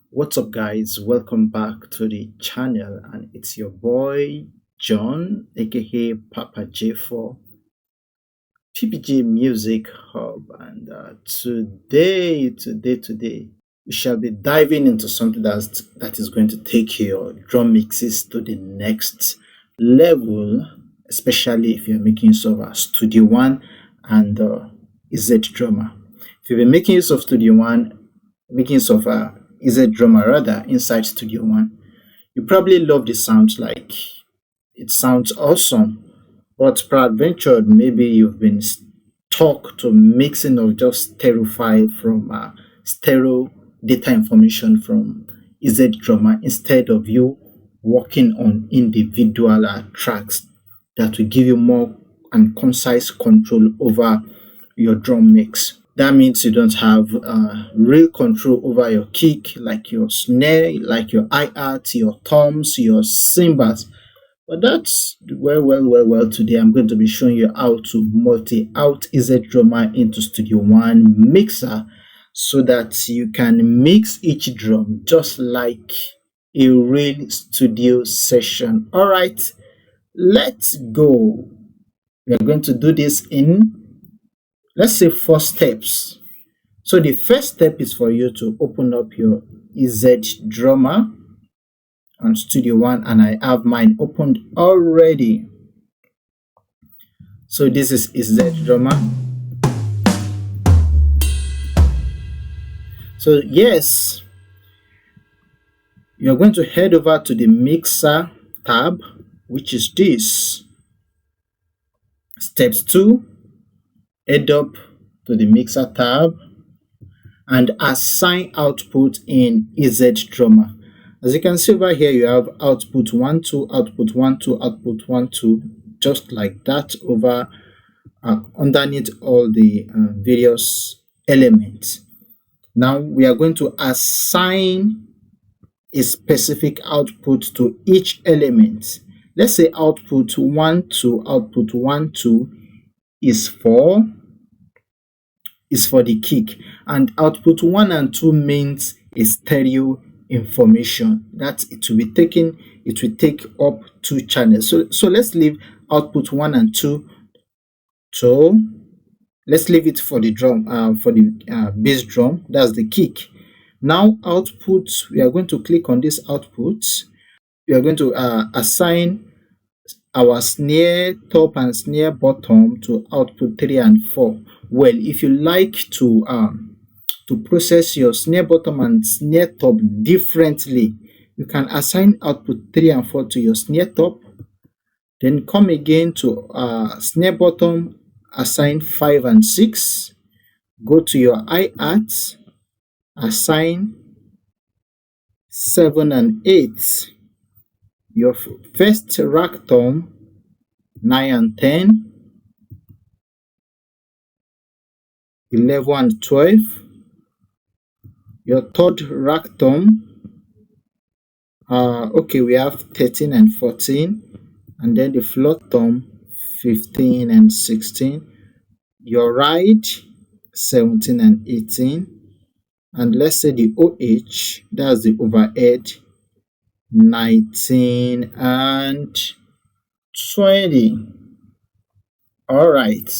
What's up, guys? Welcome back to the channel, and it's your boy John, aka Papa J for PPJ Music Hub. And today, we shall be diving into something that is going to take your drum mixes to the next level, especially if you're making use of a Studio One and EZdrummer. If you've been making use of Studio One, making use of EZdrummer rather inside Studio One, you probably love the sound, like it sounds awesome. But peradventure, maybe you've been stuck to mixing of just stereo file from stereo data information from EZdrummer instead of you working on individual tracks that will give you more and concise control over your drum mix. That means you don't have real control over your kick, like your snare, like your hi-hat, your toms, your cymbals. But that's well. Today I'm going to be showing you how to multi-out EZdrummer into Studio One mixer so that you can mix each drum just like a real studio session. All right, let's go. We are going to do this in, let's say, 4 steps. So the first step is for you to open up your EZdrummer on Studio One, and I have mine opened already. So this is EZdrummer. So yes, you're going to head over to the mixer tab, which is this. Steps 2, head up to the mixer tab and assign output in EZdrummer. As you can see over here, you have output 1 2, output 1 2, output 1 2, just like that over underneath all the various elements. Now we are going to assign a specific output to each element. Let's say output 1 2, output 1 2 is for the kick, and output 1 and 2 means a stereo information that it will take up 2 channels. So let's leave output 1 and 2. So let's leave it for the drum, for the bass drum, that's the kick. Now output, we are going to click on this output. We are going to assign our snare top and snare bottom to output 3 and 4. Well, if you like to process your snare bottom and snare top differently, you can assign output 3 and 4 to your snare top, then come again to snare bottom, assign 5 and 6, go to your hi-hat, assign 7 and 8, your first rack tom 9 and 10, 11 and 12, your third rack tom, okay, we have 13 and 14, and then the float tom 15 and 16, your ride 17 and 18, and let's say the OH, that's the overhead, 19 and 20. All right,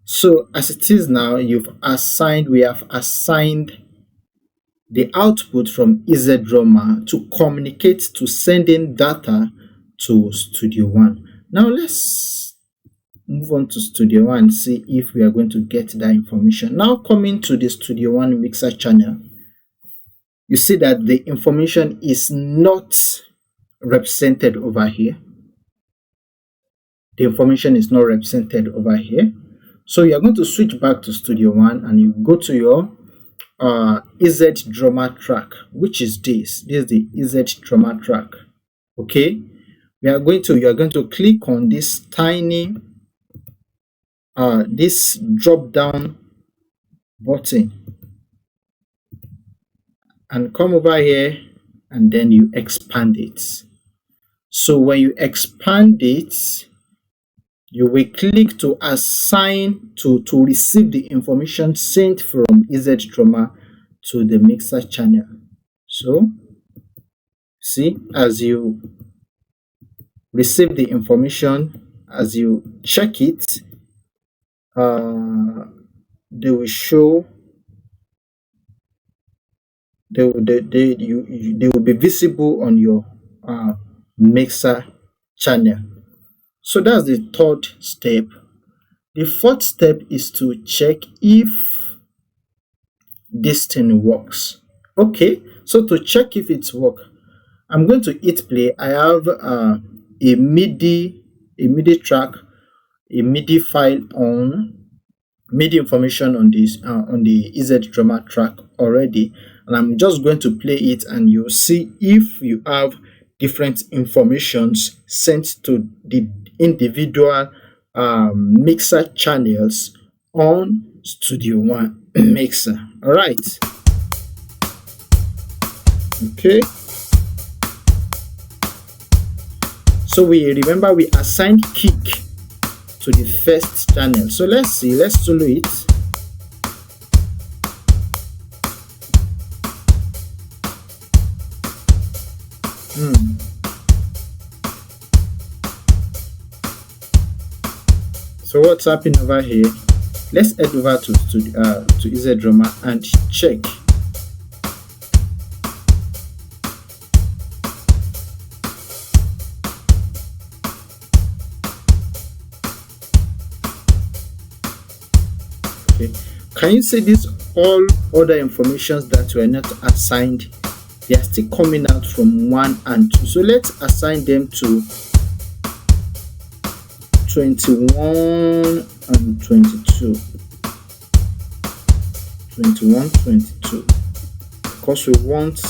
so as it is now, we have assigned the output from EZdrummer to communicate to sending data to Studio One. Now let's move on to Studio One and see if we are going to get that information. Now coming to the Studio One mixer channel, you see that the information is not represented over here. The information is not represented over here. So you are going to switch back to Studio One and you go to your EZdrummer track, which is this. This is the EZdrummer track. Okay, you are going to click on this tiny this drop down button and come over here, and then you expand it. So when you expand it, you will click to assign to receive the information sent from EZdrummer to the mixer channel. So see, as you receive the information, as you check it, uh, they will show, they will be visible on your mixer channel. So that's the third step. The fourth step is to check if this thing works. Okay, so to check if it's work, I'm going to hit play. I have a MIDI track, a MIDI file on MIDI information on this on the EZdrummer track already, and I'm just going to play it, and you'll see if you have different informations sent to the individual mixer channels on Studio One mixer. All right. Okay. So we remember we assigned kick to the first channel. So let's see. Let's solo it. So what's happening over here? Let's head over to EZdrummer and check. Okay. Can you see this? All other informations that were not assigned, they are still coming out from 1 and 2. So let's assign them to 21 and 22. 21, 22. Because we want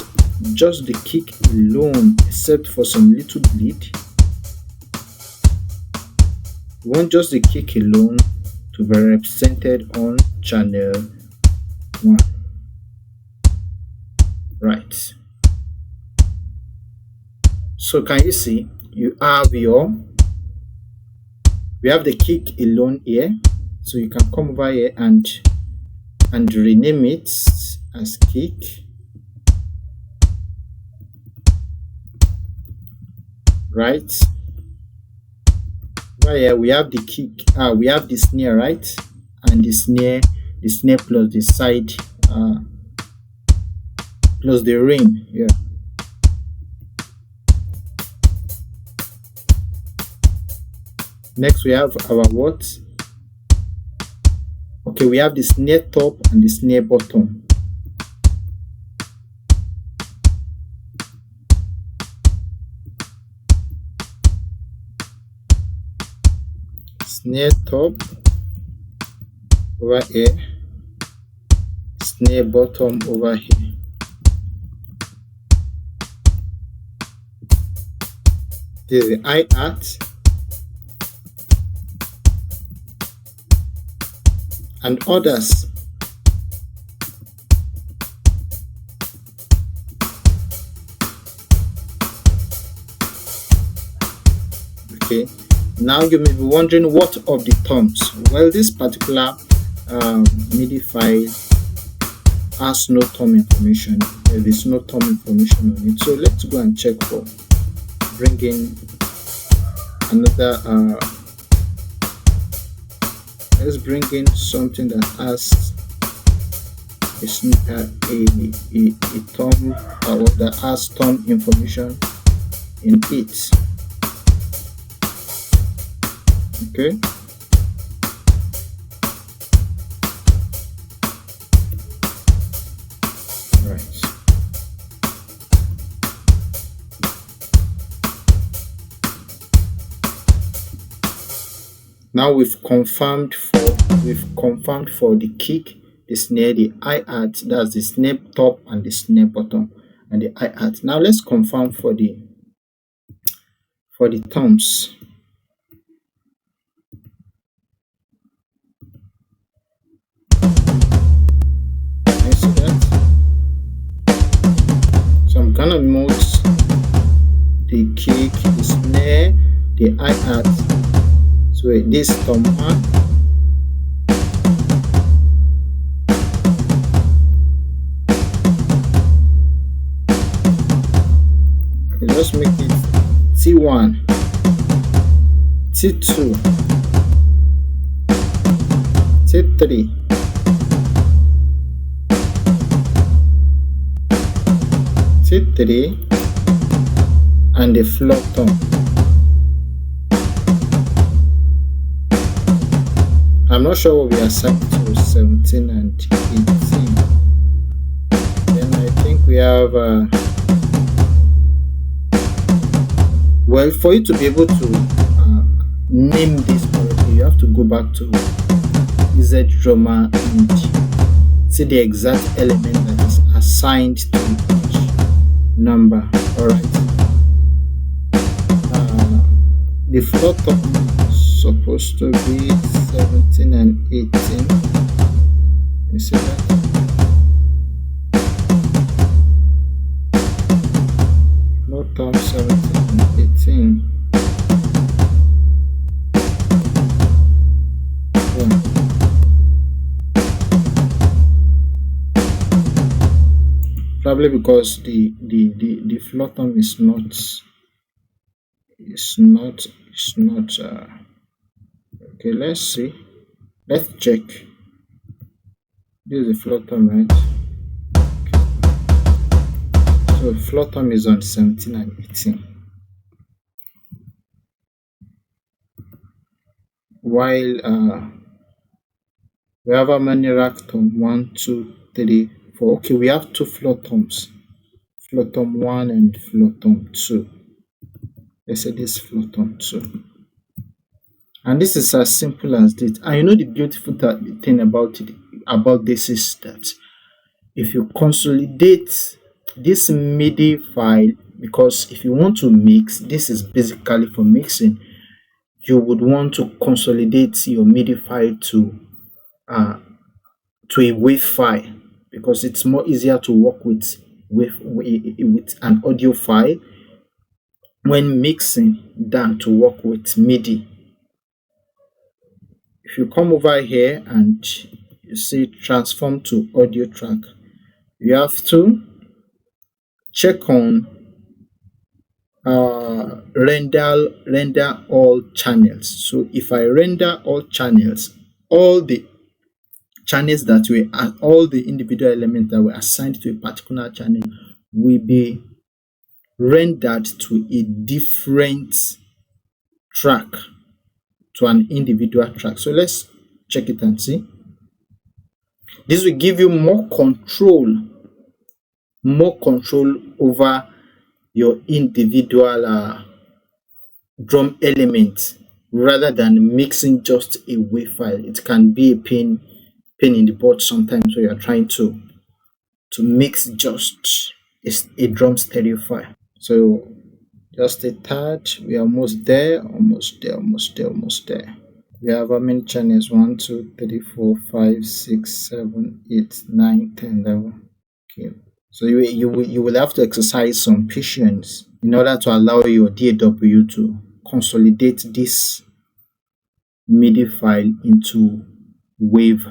just the kick alone, except for some little bleed. We want just the kick alone to be represented on channel 1. Right. So can you see, you have we have the kick alone here, so you can come over here and rename it as kick. Right. Right here we have the kick, we have the snare, right? And the snare plus the side plus the ring. Yeah. Next we have our what? Okay, we have the snare top and the snare bottom. Snare top over here, snare bottom over here. This is the hi-hat and others. Okay, now you may be wondering what of the toms. Well, this particular MIDI file has no tom information. There is no tom information on it. So let's go and check for bringing another let's bring in something that has a tom that has tom information in it. Okay. Right. Now we've confirmed for the kick, the snare, the hi-hat, that's the snare top and the snare bottom and the hi-hat. Now let's confirm for the toms. Can you see that? So I'm gonna mute the kick, the snare, the hi-hat. So this tom 1, We just make it T1, T2, T3, T3, and the floor tom. I'm not sure what we assigned to 17 and 18. Then I think we have well, for you to be able to name this correctly, you have to go back to EZdrummer and see the exact element that is assigned to each number. Alright. The floor tom is supposed to be 17 and 18. You see that? Floor tom 17 and 18. Yeah. Probably because the floor tom is not okay. Let's see, let's check. This is the floor tom, right? Okay. So floor tom is on 17 and 18, while we have how many rack tom? 1, 2, 3, 4. Okay, we have two floor toms, floor tom 1 and floor tom 2. Let's say this floor tom 2. And this is as simple as this. And you know the beautiful thing about this is that if you consolidate this MIDI file, because if you want to mix, this is basically for mixing, you would want to consolidate your MIDI file to a wave file, because it's more easier to work with an audio file when mixing than to work with MIDI. If you come over here and you see transform to audio track, you have to check on render all channels. So if I render all channels, all the channels that all the individual elements that were assigned to a particular channel will be rendered to a different track, to an individual track. So let's check it and see. This will give you more control over your individual drum elements, rather than mixing just a wave file. It can be a pain in the butt sometimes when you're trying to mix just a drum stereo file. So just a tad, we are almost there. We have how many channels? 1, 2, 3, 4, 5, 6, 7, 8, 9, 10, 11. Okay. So you will have to exercise some patience in order to allow your DAW to consolidate this MIDI file into wave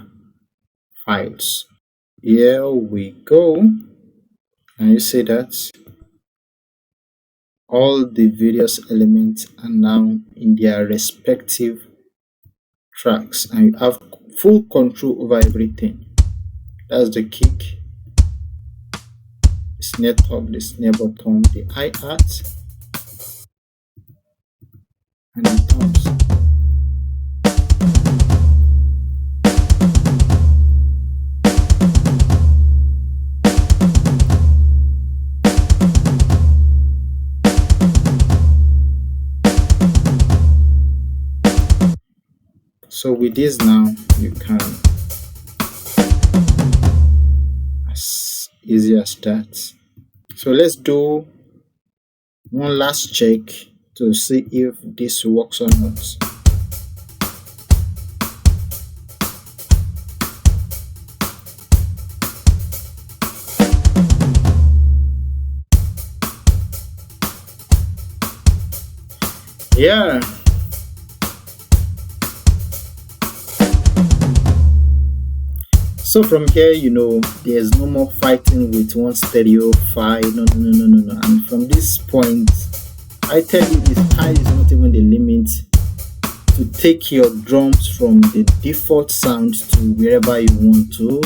files. Here we go. And you see that all the various elements are now in their respective tracks, and you have full control over everything. That's the kick, the snare top, the snare bottom, the hi-hat, and the toms. So with this now, you can, as easy as that. So let's do one last check to see if this works or not. Yeah. So from here, there's no more fighting with one stereo file. No, no, no, no, no, no. And from this point, I tell you, the sky is not even the limit to take your drums from the default sound to wherever you want to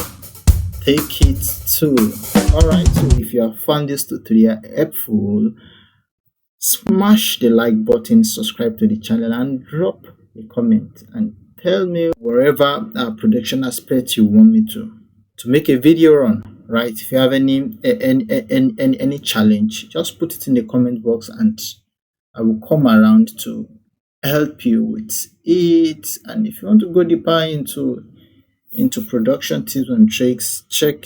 take it to. Alright, so if you have found this tutorial helpful, smash the like button, subscribe to the channel, and drop a comment and tell me wherever production aspect you want me to make a video on. Right, if you have any challenge, just put it in the comment box and I will come around to help you with it. And if you want to go deeper into production tips and tricks, check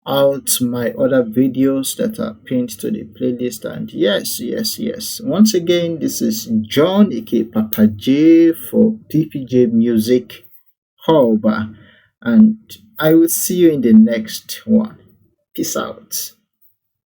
out my other videos that are pinned to the playlist. And yes, once again, this is John, aka Papa J, for PPJ Music Hub, and I will see you in the next one. Peace out.